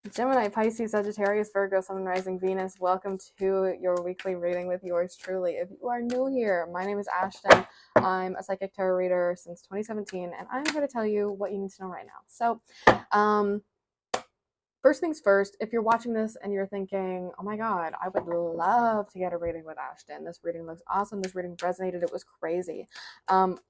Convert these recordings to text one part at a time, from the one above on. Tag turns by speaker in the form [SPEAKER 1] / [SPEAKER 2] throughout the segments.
[SPEAKER 1] Gemini, Pisces, Sagittarius, Virgo, Sun, Rising, Venus. Welcome to your weekly reading with yours truly. If you are new here, my name is Ashton. I'm a psychic tarot reader since 2017, and I'm here to tell you what you need to know right now. So, first things first, if you're watching this and you're thinking, oh my God, I would love to get a reading with Ashton. This reading looks awesome. This reading resonated. It was crazy.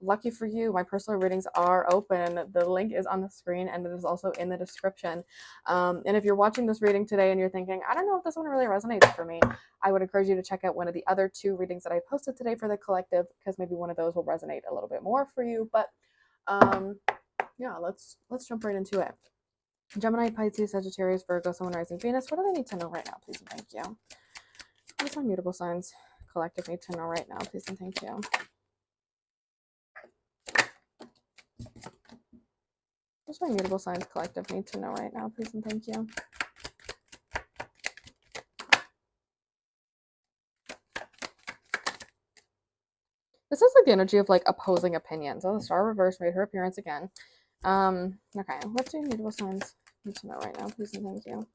[SPEAKER 1] Lucky for you, my personal readings are open. The link is on the screen and it is also in the description. And if you're watching this reading today and you're thinking, I don't know if this one really resonates for me, I would encourage you to check out one of the other 2 readings that I posted today for the collective, because maybe one of those will resonate a little bit more for you. But yeah, let's jump right into it. Gemini, Pisces, Sagittarius, Virgo, Sun, Rising, Venus. What do they need to know right now, please and thank you? What does my mutable signs collective need to know right now, please and thank you? What does my mutable signs collective need to know right now, please and thank you? This is like the energy of like opposing opinions. Oh, the star reverse made her appearance again. Okay, what do mutable signs need to know right now, please and thank you?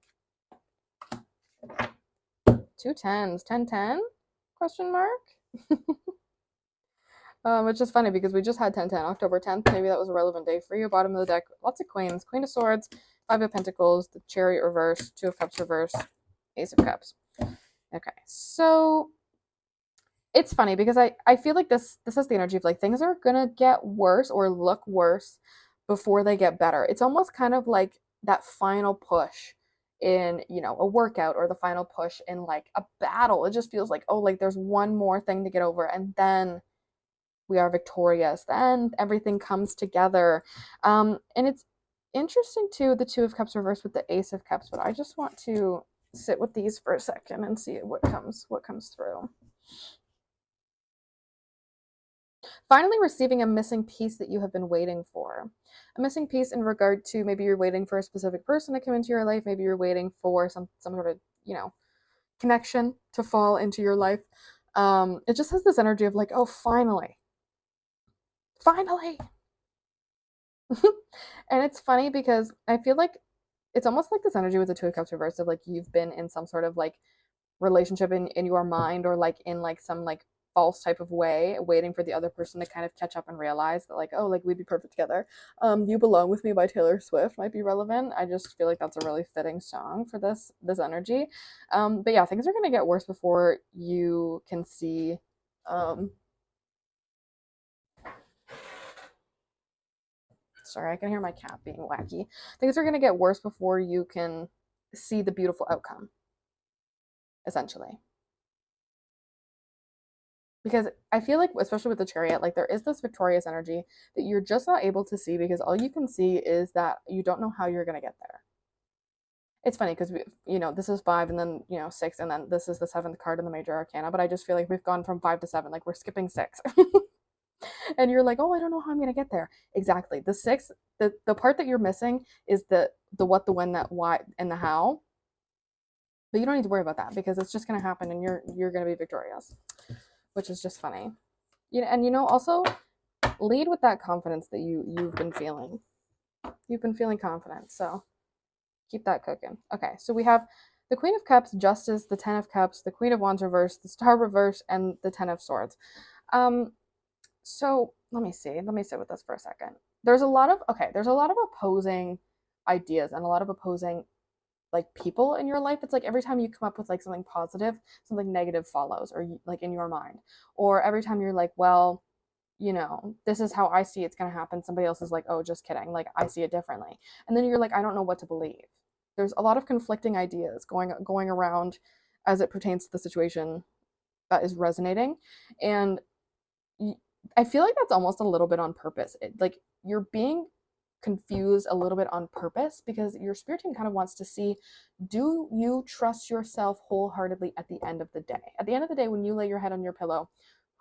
[SPEAKER 1] 2 10s. 10-10? Question mark? Which is funny because we just had 10-10, October 10th. Maybe that was a relevant day for you. Bottom of the deck, lots of queens. Queen of Swords, 5 of Pentacles, the Chariot reverse, 2 of Cups reverse, Ace of Cups. Okay, so it's funny because I feel like this has the energy of like things are gonna get worse or look worse before they get better. It's almost kind of like that final push in, you know, a workout, or the final push in like a battle. It just feels like, oh, like there's one more thing to get over and then we are victorious. Then everything comes together. And it's interesting too, the 2 of Cups reversed with the Ace of Cups, but I just want to sit with these for a second and see what comes through. Finally receiving a missing piece that you have been waiting for. A missing piece in regard to maybe you're waiting for a specific person to come into your life, maybe you're waiting for some sort of, you know, connection to fall into your life. It just has this energy of like, oh, finally. And it's funny because I feel like it's almost like this energy with the 2 of Cups reversed of like you've been in some sort of like relationship in your mind, or like in like some like false type of way, waiting for the other person to kind of catch up and realize that like, oh, like we'd be perfect together. You Belong With Me by Taylor Swift might be relevant. I just feel like that's a really fitting song for this energy. But yeah, things are going to get worse before you can see sorry, I can hear my cat being wacky. Things are going to get worse before you can see the beautiful outcome, essentially. Because I feel like, especially with the Chariot, like there is this victorious energy that you're just not able to see because all you can see is that you don't know how you're going to get there. It's funny because, you know, this is 5 and then, you know, 6 and then this is the 7th card in the major arcana, but I just feel like we've gone from 5 to 7, like we're skipping 6. And you're like, oh, I don't know how I'm going to get there. Exactly. The 6, the part that you're missing is the what, the when, that why, and the how. But you don't need to worry about that because it's just going to happen and you're going to be victorious, which is just funny. You know, and you know, also lead with that confidence that you've been feeling. You've been feeling confident, so keep that cooking. Okay, so we have the Queen of Cups, Justice, the 10 of Cups, the Queen of Wands reverse, the Star reverse, and the 10 of Swords. So let me see. Let me sit with this for a second. There's a lot of opposing ideas and a lot of opposing like people in your life. It's like every time you come up with like something positive, something negative follows, or like in your mind. Or every time you're like, well, you know, this is how I see it's going to happen, somebody else is like, oh, just kidding, like I see it differently. And then you're like, I don't know what to believe. There's a lot of conflicting ideas going around as it pertains to the situation that is resonating. And I feel like that's almost a little bit on purpose. Like you're being confused a little bit on purpose because your spirit team kind of wants to see, do you trust yourself wholeheartedly at the end of the day? At the end of the day, when you lay your head on your pillow,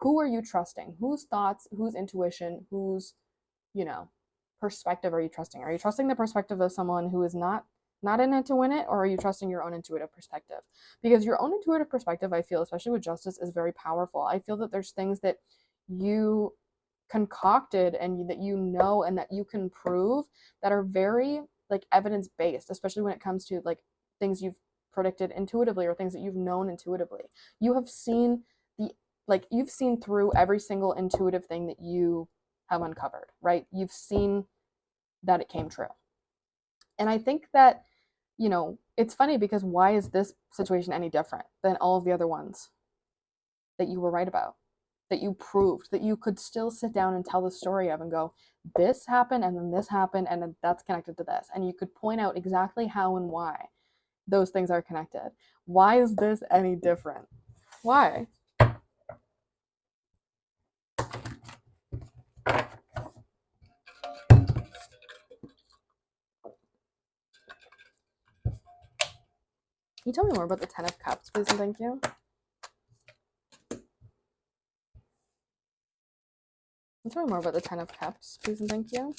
[SPEAKER 1] who are you trusting? Whose thoughts, whose intuition, whose, you know, perspective are you trusting? Are you trusting the perspective of someone who is not in it to win it, or are you trusting your own intuitive perspective? Because your own intuitive perspective, I feel, especially with justice, is very powerful. I feel that there's things that you concocted and that you know and that you can prove that are very like evidence based, especially when it comes to like things you've predicted intuitively or things that you've known intuitively. You have seen the you've seen through every single intuitive thing that you have uncovered, right? You've seen that it came true. And I think that, it's funny because why is this situation any different than all of the other ones that you were right about, that you proved, that you could still sit down and tell the story of and go, this happened and then this happened and then that's connected to this. And you could point out exactly how and why those things are connected. Why is this any different? Why? Can you tell me more about the Ten of Cups, please and thank you? Can you tell me more about the Ten of Cups, please and thank you?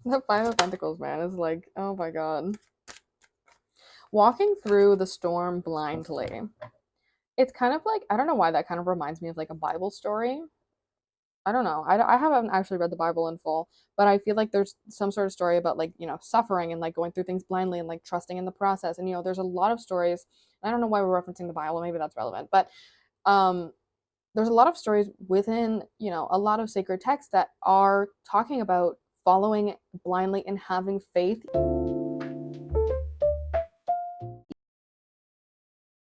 [SPEAKER 1] The Five of Pentacles, man, is like, oh my god. Walking through the storm blindly. It's kind of like, I don't know why that kind of reminds me of like a Bible story. I don't know. I haven't actually read the Bible in full, but I feel like there's some sort of story about like, suffering and like going through things blindly and like trusting in the process. And, there's a lot of stories. I don't know why we're referencing the Bible. Maybe that's relevant, but um, there's a lot of stories within, a lot of sacred texts that are talking about following blindly and having faith